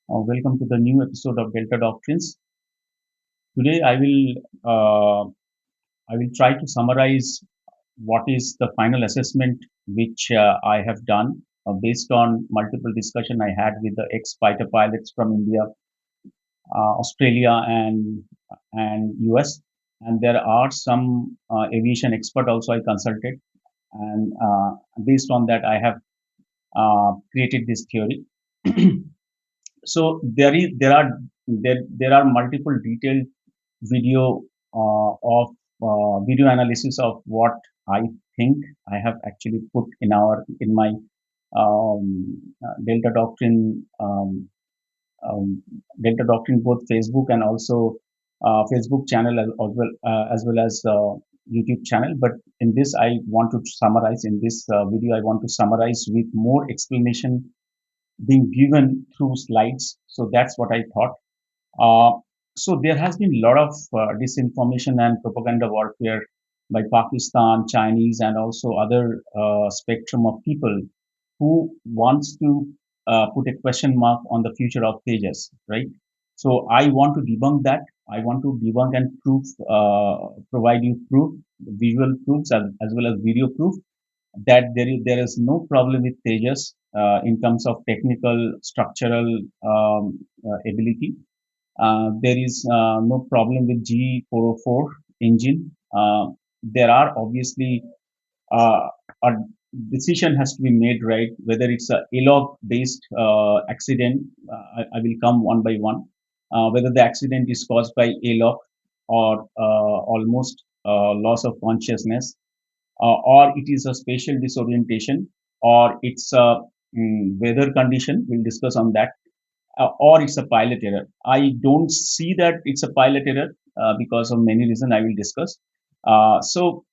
Welcome to the new episode of Delta Doctrines. Today, I will try to summarize what is the final assessment which I have done based on multiple discussion I had with the ex-fighter pilots from India, Australia, and US. And there are some aviation expert also I consulted, and based on that, I have created this theory. So there are multiple detailed video of video analysis of what I think I have actually put in my Delta Doctrine Delta Doctrine both Facebook and also Facebook channel as well as YouTube channel. But in this, I want to summarize in this video. I want to summarize with more explanation being given through slides. So that's what I thought. So there has been a lot of disinformation and propaganda warfare by Pakistan, Chinese, and also other spectrum of people who wants to put a question mark on the future of Tejas, right? So I want to debunk that. I want to debunk and provide you proof, visual proofs as well as video proof that there is no problem with Tejas in terms of technical, structural ability. There is no problem with G404 engine. There are obviously a decision has to be made, right? Whether it's a ALOC based accident, I will come one by one. Whether the accident is caused by ALOC or almost loss of consciousness, or it is a spatial disorientation, or it's a weather condition. We'll discuss on that, or it's a pilot error. I don't see that it's a pilot error because of many reasons I will discuss. So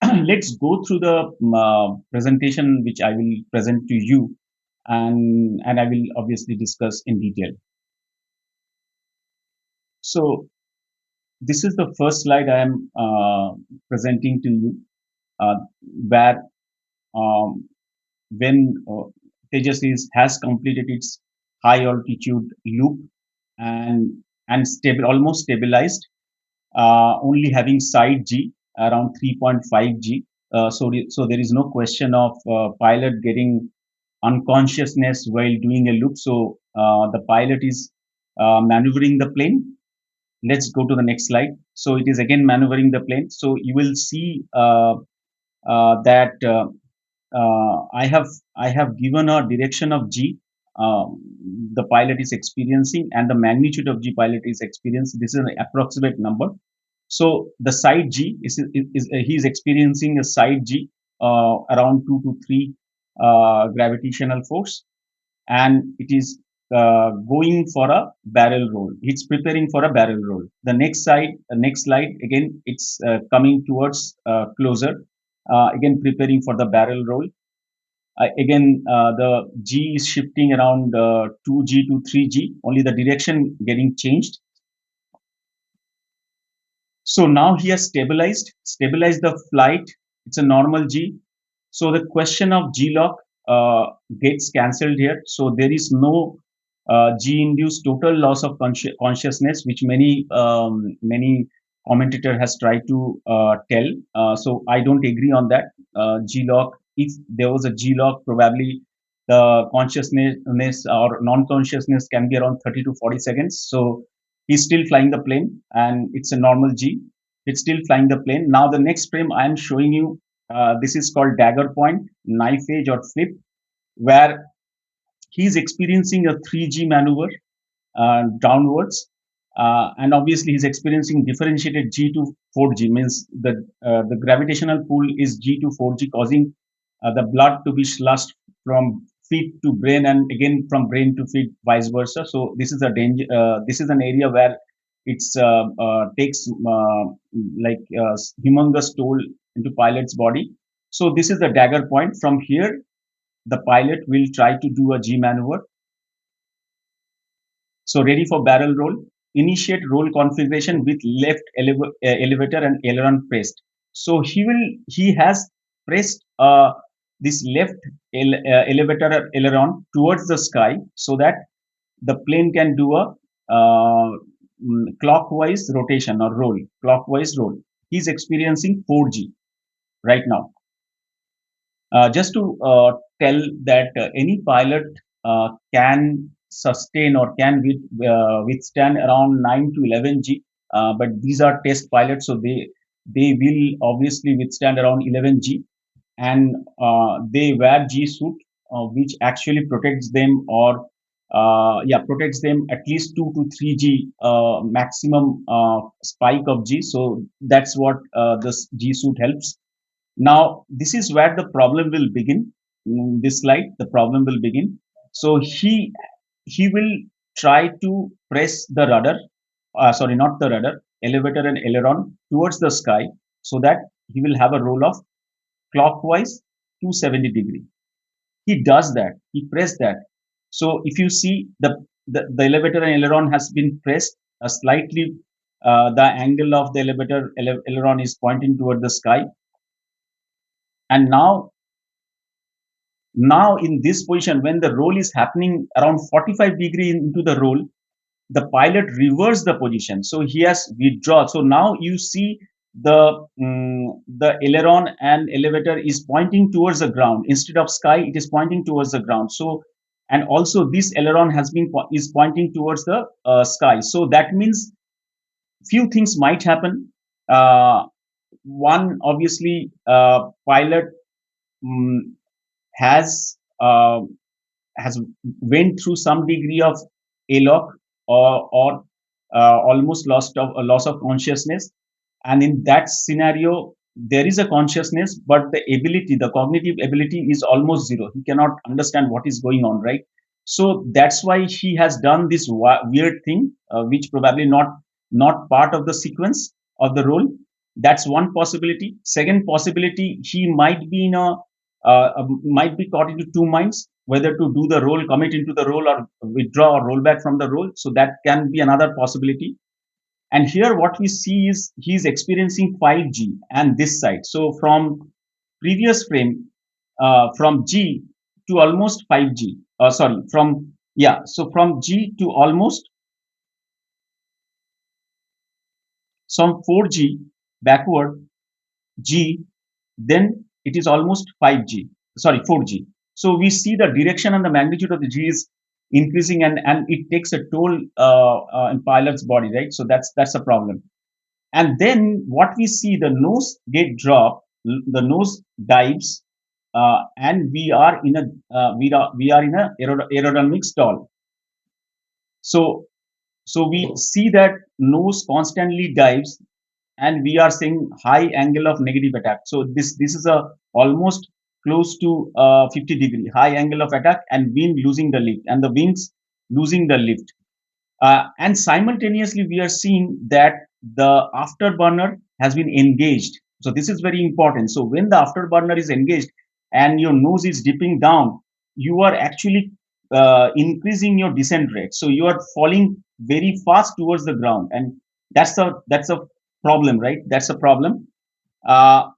let's go through the presentation which I will present to you, and I will obviously discuss in detail. So this is the first slide I am presenting to you, uh, where um, when Tejas has completed its high altitude loop and stable, almost stabilized, only having side G around 3.5 G. So there is no question of pilot getting unconsciousness while doing a loop. So the pilot is maneuvering the plane. Let's go to the next slide. So it is again maneuvering the plane. So you will see that I have given a direction of G. The pilot is experiencing, and the magnitude of G pilot is experiencing. This is an approximate number. So the side G is he is experiencing a side G around 2 to 3 gravitational force, and it is going for a barrel roll. It's preparing for a barrel roll. Next slide again. It's coming towards closer. Again preparing for the barrel roll. Again, the G is shifting around 2G to 3G. Only the direction getting changed. So now he has stabilized the flight. It's a normal G. So the question of G lock gets cancelled here. So there is no G induced total loss of consciousness, which many commentator has tried to tell. So I don't agree on that. G lock. If there was a G lock, probably the consciousness or non-consciousness can be around 30 to 40 seconds. So he's still flying the plane, and it's a normal G. It's still flying the plane. Now the next frame I am showing you, this is called dagger point, knife edge or flip, where he's experiencing a 3G maneuver downwards, and obviously he's experiencing differentiated G to 4G, means the gravitational pull is G to 4G, causing the blood to be slushed from feet to brain, and again from brain to feet, vice versa. So this is a danger. This is an area where it's takes like humongous toll into pilot's body. So this is the dagger point. From here, the pilot will try to do a G maneuver. So ready for barrel roll. Initiate roll configuration with left elevator and aileron pressed. So he has pressed this left elevator aileron towards the sky, so that the plane can do a uh, clockwise rotation or roll, clockwise roll. He's experiencing 4G right now. Just to tell that any pilot can sustain or can withstand around 9 to 11G, but these are test pilots, so they will obviously withstand around 11G, and they wear G suit, which actually protects them, or yeah, protects them at least 2 to 3G maximum spike of G. So that's what this G suit helps. Now, this is where the problem will begin. In this slide, the problem will begin. So he will try to press the rudder, sorry, not the rudder, elevator and aileron towards the sky, so that he will have a roll of clockwise 270-degree. He does that. He pressed that. So if you see the elevator and aileron has been pressed slightly, the angle of the aileron is pointing toward the sky, and now in this position, when the roll is happening around 45 degree into the roll, the pilot reversed the position, so he has withdrawn. So now you see the aileron and elevator is pointing towards the ground instead of sky. It is pointing towards the ground. So, and also this aileron is pointing towards the sky. So that means few things might happen. One, obviously, pilot um, has uh, has went through some degree of ALOC, or almost lost of a loss of consciousness, and in that scenario there is a consciousness, but the cognitive ability is almost zero. He cannot understand what is going on, right? So that's why he has done this weird thing, which probably not part of the sequence of the role. That's one possibility. Second possibility, he might be caught into two minds, whether to do the role, commit into the role, or withdraw or roll back from the role. So that can be another possibility. And here what we see is he's experiencing 5G and this side. So from previous frame, from G to almost 5G, sorry, from, yeah, so from G to almost some 4G backward, G, then it is almost 5G, sorry, 4G. So we see the direction and the magnitude of the G is increasing, and it takes a toll in pilot's body, right? So that's a problem. And then what we see, the nose get drop, the nose dives, and we are in a aerodynamic stall. So we see that nose constantly dives, and we are seeing high angle of negative attack. So this is a almost close to 50-degree high angle of attack, and wing losing the lift, and the wings losing the lift. And simultaneously, we are seeing that the afterburner has been engaged. So this is very important. So when the afterburner is engaged and your nose is dipping down, you are actually increasing your descent rate. So you are falling very fast towards the ground, and that's a problem, right? That's a problem. Uh,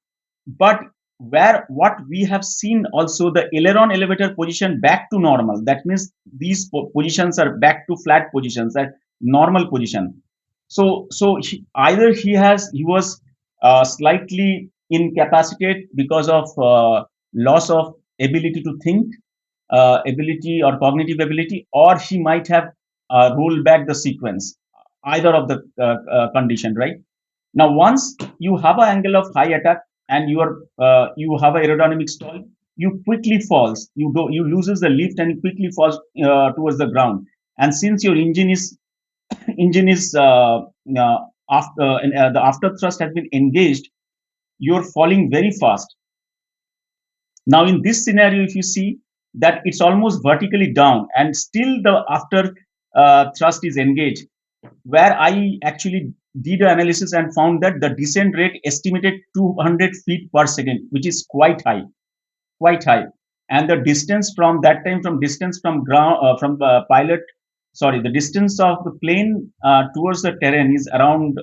but where what we have seen also, the aileron elevator position back to normal. That means these positions are back to flat positions, that normal position. So either he was slightly incapacitated because of loss of ability to think, ability or cognitive ability, or he might have rolled back the sequence, either of the condition, right? Now, once you have an angle of high attack and you have an aerodynamic stall, you quickly falls. You loses the lift and quickly falls towards the ground. And since your engine is after the after thrust has been engaged, you're falling very fast. Now, in this scenario, if you see that it's almost vertically down, and still the after thrust is engaged, where I actually did an analysis and found that the descent rate estimated 200 feet per second, which is quite high. And the distance from that time, from distance from ground, from the pilot, sorry, the distance of the plane towards the terrain is around,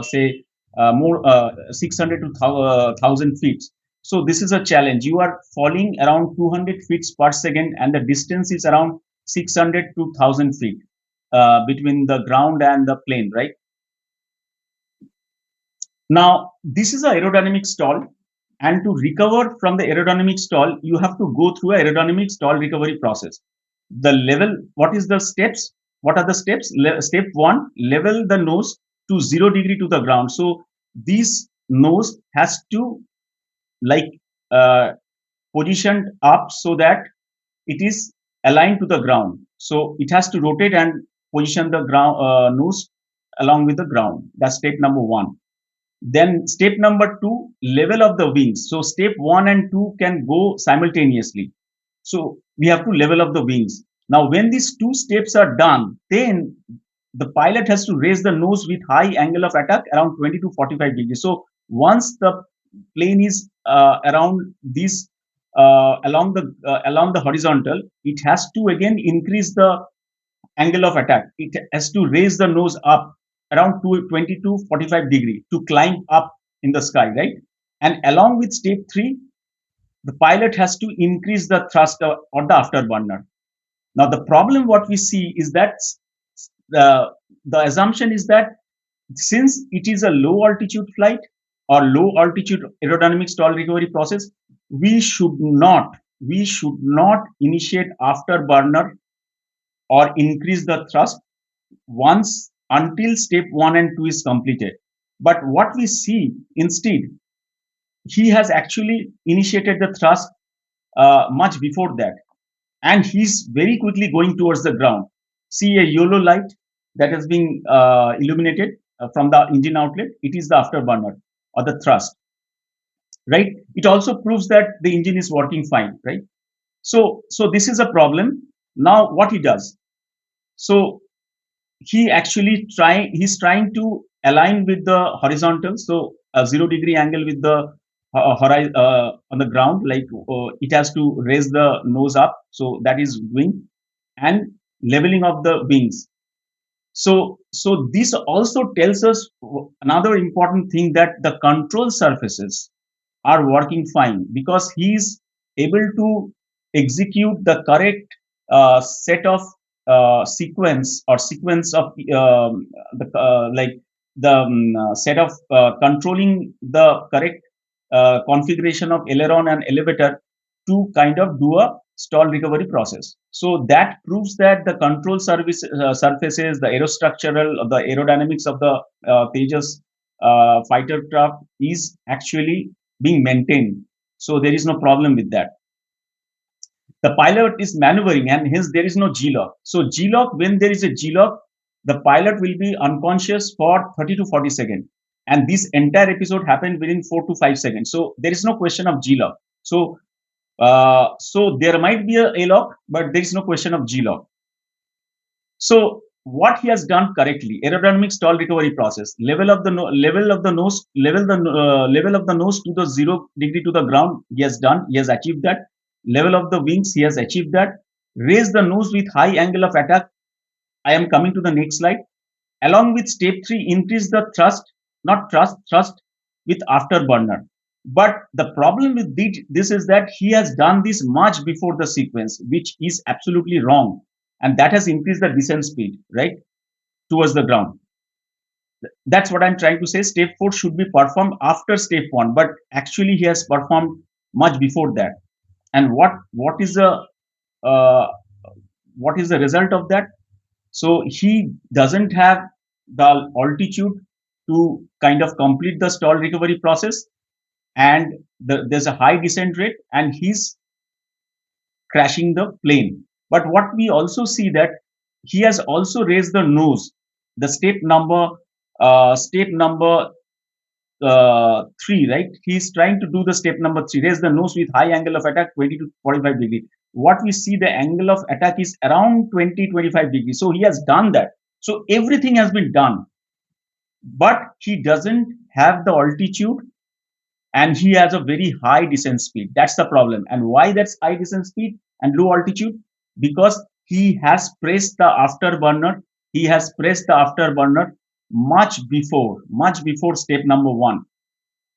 say, more 600 to 1000 feet. So this is a challenge. You are falling around 200 feet per second, and the distance is around 600 to 1000 feet between the ground and the plane, right? Now, this is an aerodynamic stall, and to recover from the aerodynamic stall, you have to go through a aerodynamic stall recovery process. The level, what is the steps? What are the steps? Step one, level the nose to 0 degree to the ground. So this nose has to like uh, positioned up so that it is aligned to the ground. So it has to rotate and position the ground nose along with the ground. That's step number one. Then step number two, level of the wings. So step one and two can go simultaneously. So we have to level up the wings. Now, when these two steps are done, then the pilot has to raise the nose with high angle of attack around 20 to 45 degrees. So once the plane is around this along the horizontal, it has to again increase the angle of attack. It has to raise the nose up around 20 to 45 degree to climb up in the sky, right? And along with step three, the pilot has to increase the thrust or the afterburner. Now, the problem what we see is that the assumption is that since it is a low altitude flight or low altitude aerodynamic stall recovery process, we should not initiate afterburner or increase the thrust once until step one and two is completed. But what we see instead, he has actually initiated the thrust much before that, and he's very quickly going towards the ground. See a yellow light that has been illuminated from the engine outlet. It is the afterburner or the thrust, right? It also proves that the engine is working fine, right? So this is a problem. Now, what he does? So he's trying to align with the horizontal, so a 0 degree angle with the horizon on the ground, like it has to raise the nose up, so that is doing, and leveling of the wings. So this also tells us another important thing, that the control surfaces are working fine because he is able to execute the correct set of sequence of the like the set of controlling the correct configuration of aileron and elevator to kind of do a stall recovery process. So that proves that the control surfaces, the aerostructural, the aerodynamics of the Tejas fighter craft is actually being maintained. So there is no problem with that. The pilot is maneuvering, and hence there is no G-lock. So G-lock, when there is a G-lock, the pilot will be unconscious for 30 to 40 seconds. And this entire episode happened within 4 to 5 seconds. So there is no question of G-lock. So there might be a A-lock, but there is no question of G-lock. So what he has done correctly, aerodynamic stall recovery process, level of the nose to the 0 degree to the ground. He has done. He has achieved that. Level of the wings. He has achieved that. Raise the nose with high angle of attack. I am coming to the next slide. Along with step three, increase the thrust, not thrust with afterburner. But the problem with this is that he has done this much before the sequence, which is absolutely wrong. And that has increased the descent speed, right, towards the ground. That's what I'm trying to say. Step four should be performed after step one, but actually he has performed much before that. And uh, what is the result of that? So he doesn't have the altitude to kind of complete the stall recovery process, and there's a high descent rate, and he's crashing the plane. But what we also see that he has also raised the nose, the step number three, right? He's trying to do the step number three, raise the nose with high angle of attack 20 to 45 degree. What we see, the angle of attack is around 20-25 degrees. So he has done that. So everything has been done, but he doesn't have the altitude, and he has a very high descent speed. That's the problem. And why that's high descent speed and low altitude? Because he has pressed the afterburner. He has pressed the afterburner much before step number one.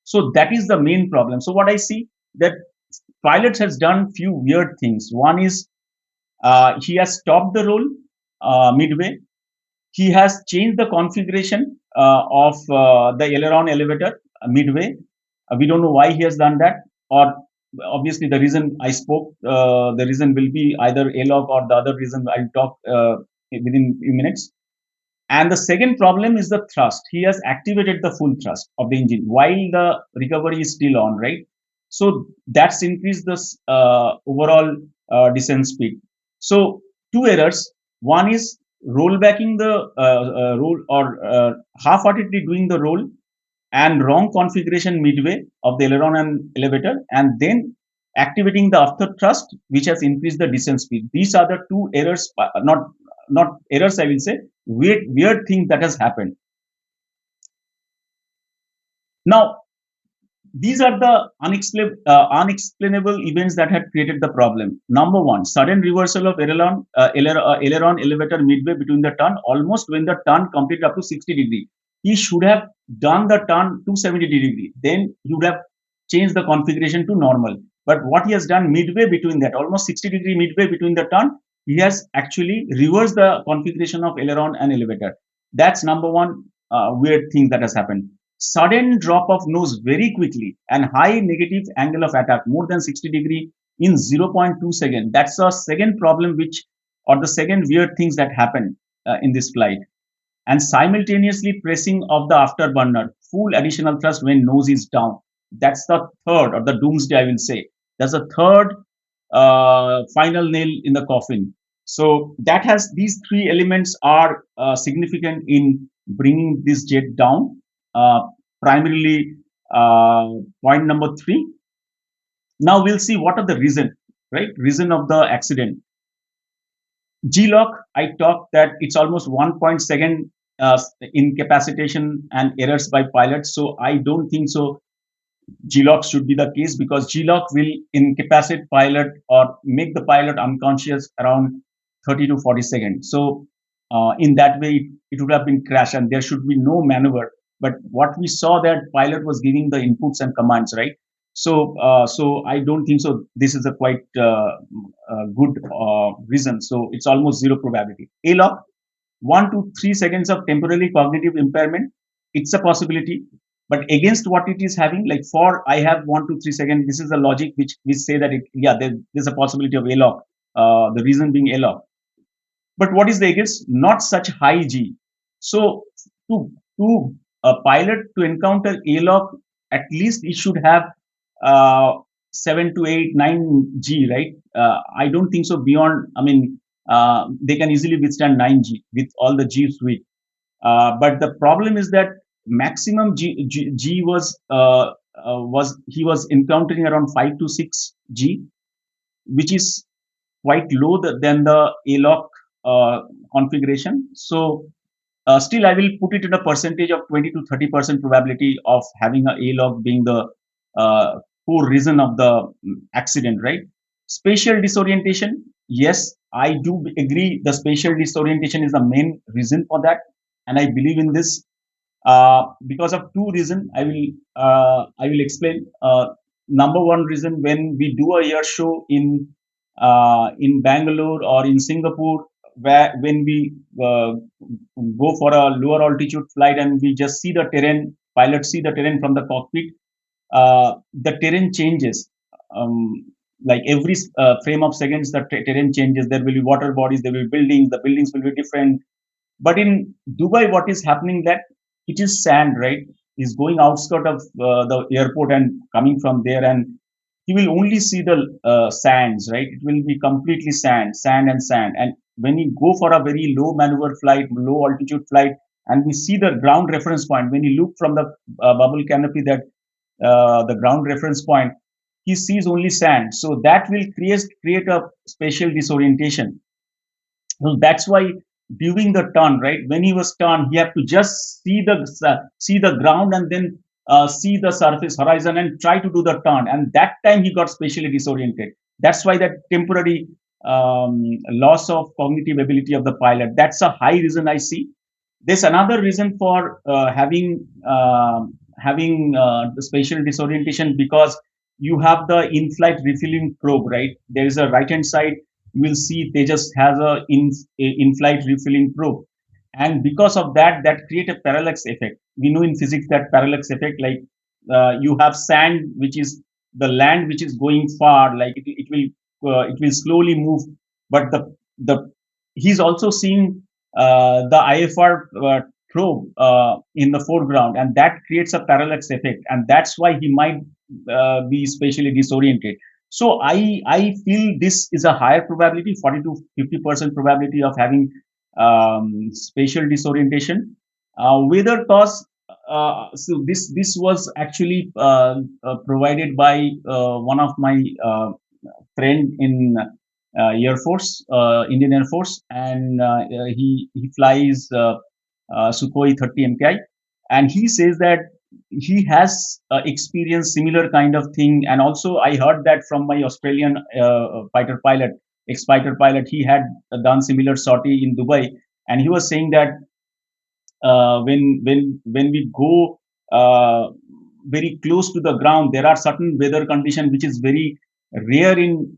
So that is the main problem. So what I see, that pilots has done few weird things. One is He has stopped the roll midway. He has changed the configuration of the aileron elevator midway. We don't know why he has done that, or obviously the reason I spoke, the reason will be either ALOC or the other reason I'll talk within few minutes. And the second problem is the thrust. He has activated the full thrust of the engine while the recovery is still on, right? So that's increased the overall descent speed. So two errors. One is rollbacking the roll, or half-heartedly doing the roll, and wrong configuration midway of the aileron and elevator, and then activating the after thrust, which has increased the descent speed. These are the two errors, not errors, I will say, weird thing that has happened. Now, these are the unexplainable events that had created the problem. Number one, sudden reversal of aileron elevator midway between the turn, almost when the turn completed up to 60 degree. He should have done the turn to 70 degree. Then he would have changed the configuration to normal. But what he has done midway between that, almost 60 degree midway between the turn, he has actually reversed the configuration of aileron and elevator. That's number one weird thing that has happened. Sudden drop of nose very quickly and high negative angle of attack more than 60 degree in 0.2 seconds. That's the second problem, which, or the second weird things that happened in this flight. And simultaneously pressing of the afterburner, full additional thrust when nose is down. That's the third, or the doomsday, I will say. That's the third final nail in the coffin. So that has, these three elements are significant in bringing this jet down. Primarily, point number three. Now we'll see what are the reason, right? Reason of the accident. GLOC, I talked that it's almost 1.2 incapacitation and errors by pilots. So I don't think so GLOC should be the case, because GLOC will incapacitate pilot or make the pilot unconscious around 30 to 40 seconds. So in that way, it would have been crash and there should be no maneuver. But what we saw, that pilot was giving the inputs and commands, right? So I don't think so. This is a quite good reason. So it's almost zero probability. ALOC, 1 to 3 seconds of temporary cognitive impairment. It's a possibility, but against what it is having, like for I have 1 to 3 seconds. This is the logic which we say that there's a possibility of ALOC. The reason being ALOC. But what is the against? Not such high G. So to a pilot to encounter ALOC, at least it should have 7 to 8, 9 G, right? I don't think so beyond, I mean, they can easily withstand 9 G with all the G suite. But the problem is that maximum G he was encountering around 5 to 6 G, which is quite low than the ALOC configuration. So still, I will put it in a percentage of 20 to 30% probability of having a ALOC being the core reason of the accident, right? Spatial disorientation. Yes, I do agree. The spatial disorientation is the main reason for that, and I believe in this because of two reasons. I will explain. Number one reason: when we do a air show in Bangalore or in Singapore, where when we go for a lower altitude flight and we just see the terrain, pilots see the terrain from the cockpit, the terrain changes. Like every frame of seconds, the terrain changes. There will be water bodies, there will be buildings, the buildings will be different. But in Dubai, what is happening, that it is sand, right? He's going outskirt of the airport and coming from there, and he will only see the sands, right? It will be completely sand, sand and sand. And when you go for a very low maneuver flight, low altitude flight, and we see the ground reference point, when you look from the bubble canopy, that the ground reference point, he sees only sand. So that will create a spatial disorientation. So that's why during the turn, right, when he was turned, he had to just see the ground and then see the surface horizon and try to do the turn. And that time he got spatially disoriented. That's why that temporary loss of cognitive ability of the pilot. That's a high reason I see. There's another reason for having the spatial disorientation, because you have the in-flight refilling probe, right? There is a right-hand side you will see Tejas has a in-flight refueling probe, and because of that, that create a parallax effect. We know in physics that parallax effect, like you have sand, which is the land which is going far, like it will slowly move, but the he's also seeing the IFR probe in the foreground, and that creates a parallax effect, and that's why he might be spatially disoriented. So I feel this is a higher probability, 40 to 50% probability of having spatial disorientation. Weather cause. So this was actually provided by one of my friend in Indian Air Force, and he flies Sukhoi 30 MKI, and he says that he has experienced similar kind of thing. And also, I heard that from my Australian fighter pilot, ex-fighter pilot, he had done similar sortie in Dubai, and he was saying that when we go very close to the ground, there are certain weather condition which is very rare in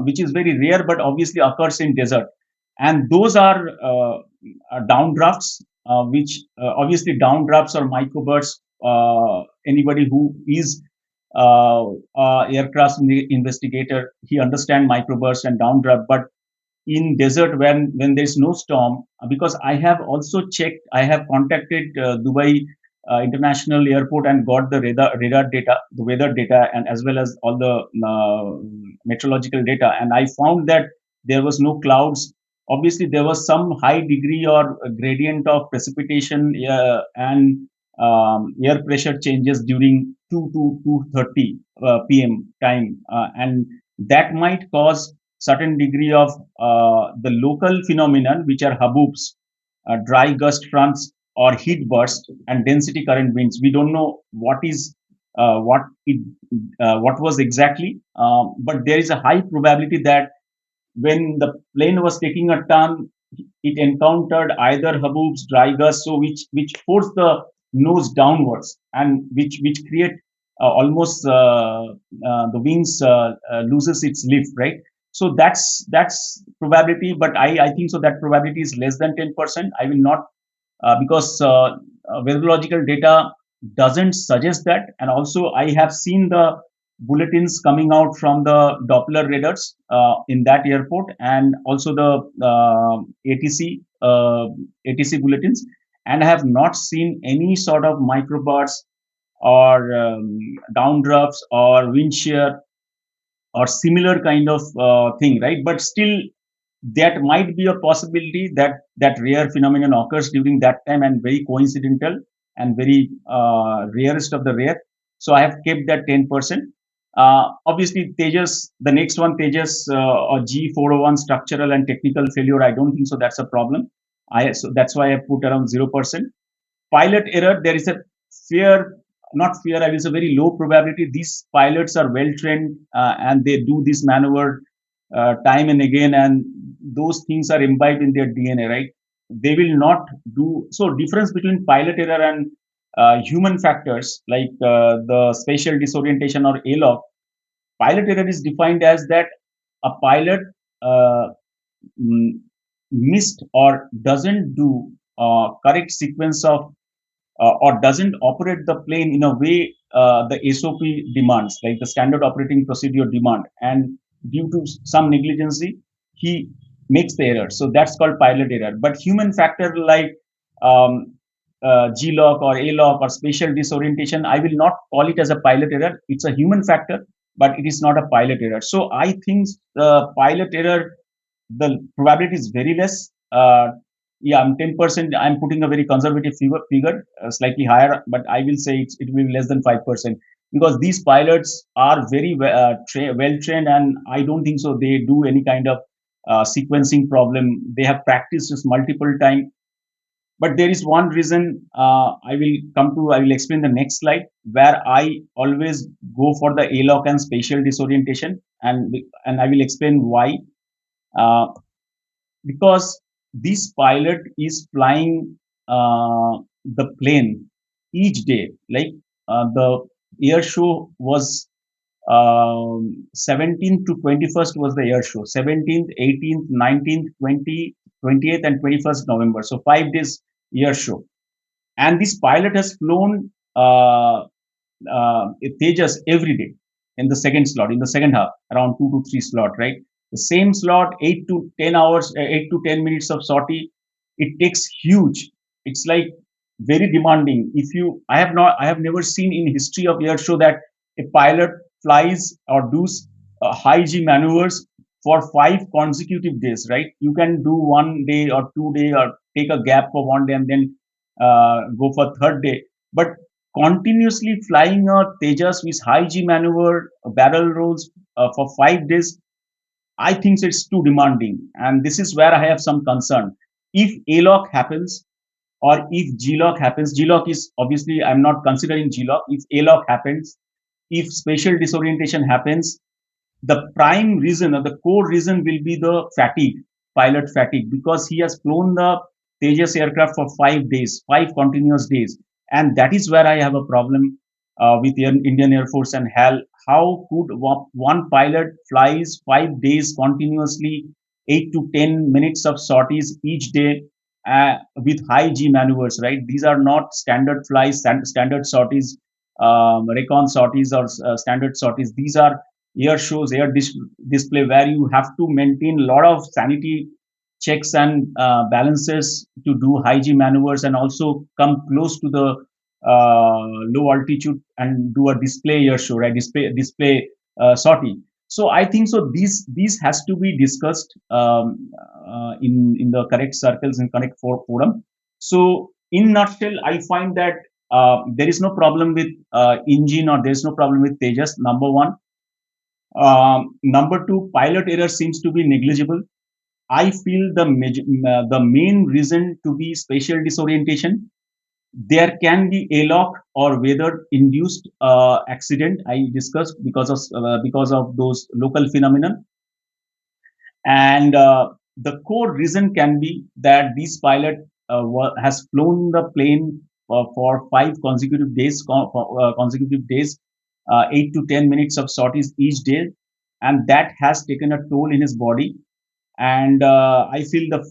which is very rare, but obviously occurs in desert, and those are downdrafts, which obviously downdrafts or microbursts. Anybody who is aircraft investigator, he understand microburst and downdraft, but in desert when there's no storm, because I have also checked, I have contacted Dubai international airport and got the radar data, the weather data, and as well as all the meteorological data, and I found that there was no clouds. Obviously there was some high degree or gradient of precipitation, and air pressure changes during 2 to 2:30 p.m. time, and that might cause certain degree of the local phenomenon, which are haboobs, dry gust fronts, or heat bursts and density current winds. We don't know what is what was exactly, but there is a high probability that when the plane was taking a turn, it encountered either haboobs, dry gusts, so which force the nose downwards, and which create almost the wings loses its lift, right? So that's probability, but I think so that probability is less than 10%. I will not because meteorological data doesn't suggest that. And also, I have seen the bulletins coming out from the Doppler radars in that airport, and also the ATC bulletins, and I have not seen any sort of microbursts or downdrafts or wind shear or similar kind of thing, right? But still, that might be a possibility that that rare phenomenon occurs during that time, and very coincidental and very rarest of the rare. So I have kept that 10%. Obviously, Tejas, the next one, Tejas or G401 structural and technical failure. I don't think so. That's a problem. So that's why I put around 0%. Pilot error, there is a fear, not fear, I will say very low probability. These pilots are well trained, and they do this maneuver time and again, and those things are imbibed in their DNA, right? They will not do so. Difference between pilot error and human factors, like the spatial disorientation or ALOC. Pilot error is defined as that a pilot uh, missed or doesn't do correct sequence of or doesn't operate the plane in a way the SOP demands, like the standard operating procedure demand, and due to some negligence, he makes the error. So that's called pilot error. But human factor like um, GLOC or ALOC or spatial disorientation, I will not call it as a pilot error. It's a human factor, but it is not a pilot error. So I think the pilot error, the probability is very less. Yeah, I'm 10%. I'm putting a very conservative figure, slightly higher, but I will say it will be less than 5%, because these pilots are very well trained, and I don't think so they do any kind of sequencing problem. They have practiced this multiple times. But there is one reason I will explain the next slide, where I always go for the ALOC and spatial disorientation, and I will explain why. Uh, because this pilot is flying the plane each day. Like the air show was 17th to 21st was the air show. 17th, 18th, 19th, 20th, 28th, and 21st November. So 5 days air show. And this pilot has flown Tejas every day in the second slot, in the second half, around 2 to 3 slot, right? The same slot, 8 to 10 hours, 8 to 10 minutes of sortie. It takes huge. It's like very demanding. I have never seen in history of air show that a pilot flies or does high G maneuvers for 5 consecutive days, right? You can do 1 day or 2 day or take a gap for 1 day and then go for third day. But continuously flying a Tejas with high G maneuver, barrel rolls for 5 days, I think it's too demanding. And this is where I have some concern. If ALOC happens or if GLOC happens, GLOC is obviously, I'm not considering GLOC. If ALOC happens, if spatial disorientation happens, the prime reason or the core reason will be the fatigue, pilot fatigue, because he has flown the Tejas aircraft for 5 days, 5 continuous days. And that is where I have a problem with the Indian Air Force and HAL. How could one pilot flies 5 days continuously, 8 to 10 minutes of sorties each day with high G maneuvers, right? These are not standard flies, standard sorties, recon sorties or standard sorties. These are air shows, display where you have to maintain a lot of sanity checks and balances to do high G maneuvers and also come close to the low altitude and do a display air show, right? Display sortie. So I think so. These has to be discussed in the correct circles and correct forum. So in nutshell, I find that there is no problem with engine or there is no problem with Tejas. Number one. Number two, pilot error seems to be negligible. I feel the main reason to be spatial disorientation. There can be ALOC or weather-induced accident I discussed because of those local phenomena, and the core reason can be that this pilot has flown the plane for 5 consecutive days, 8 to 10 minutes of sorties each day, and that has taken a toll in his body. And I feel the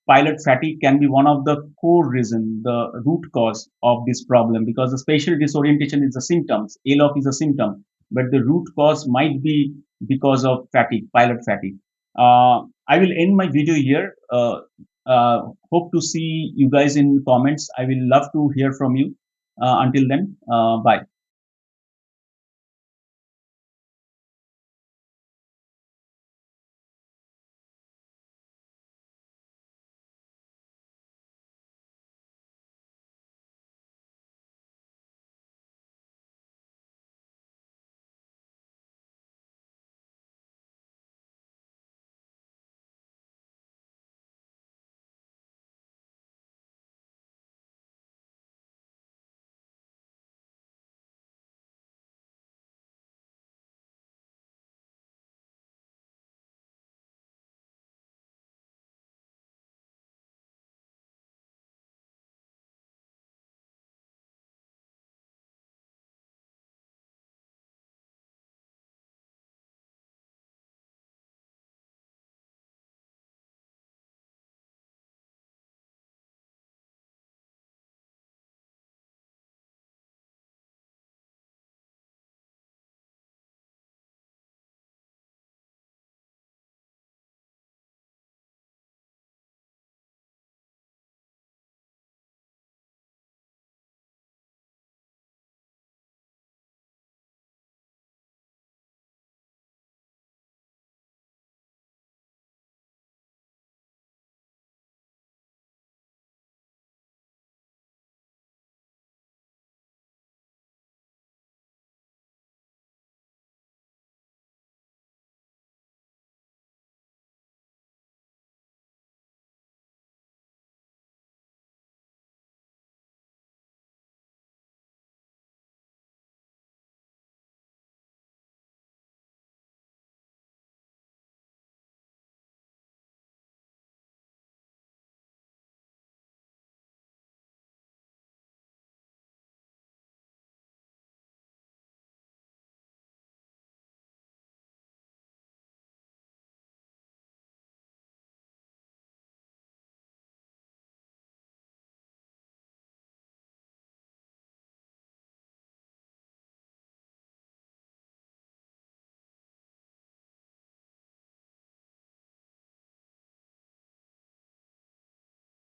pilot fatigue can be one of the core reason, the root cause of this problem, because the spatial disorientation is a symptoms, ALOC is a symptom, but the root cause might be because of fatigue, pilot fatigue. I will end my video here. Hope to see you guys in comments. I will love to hear from you. Until then, bye.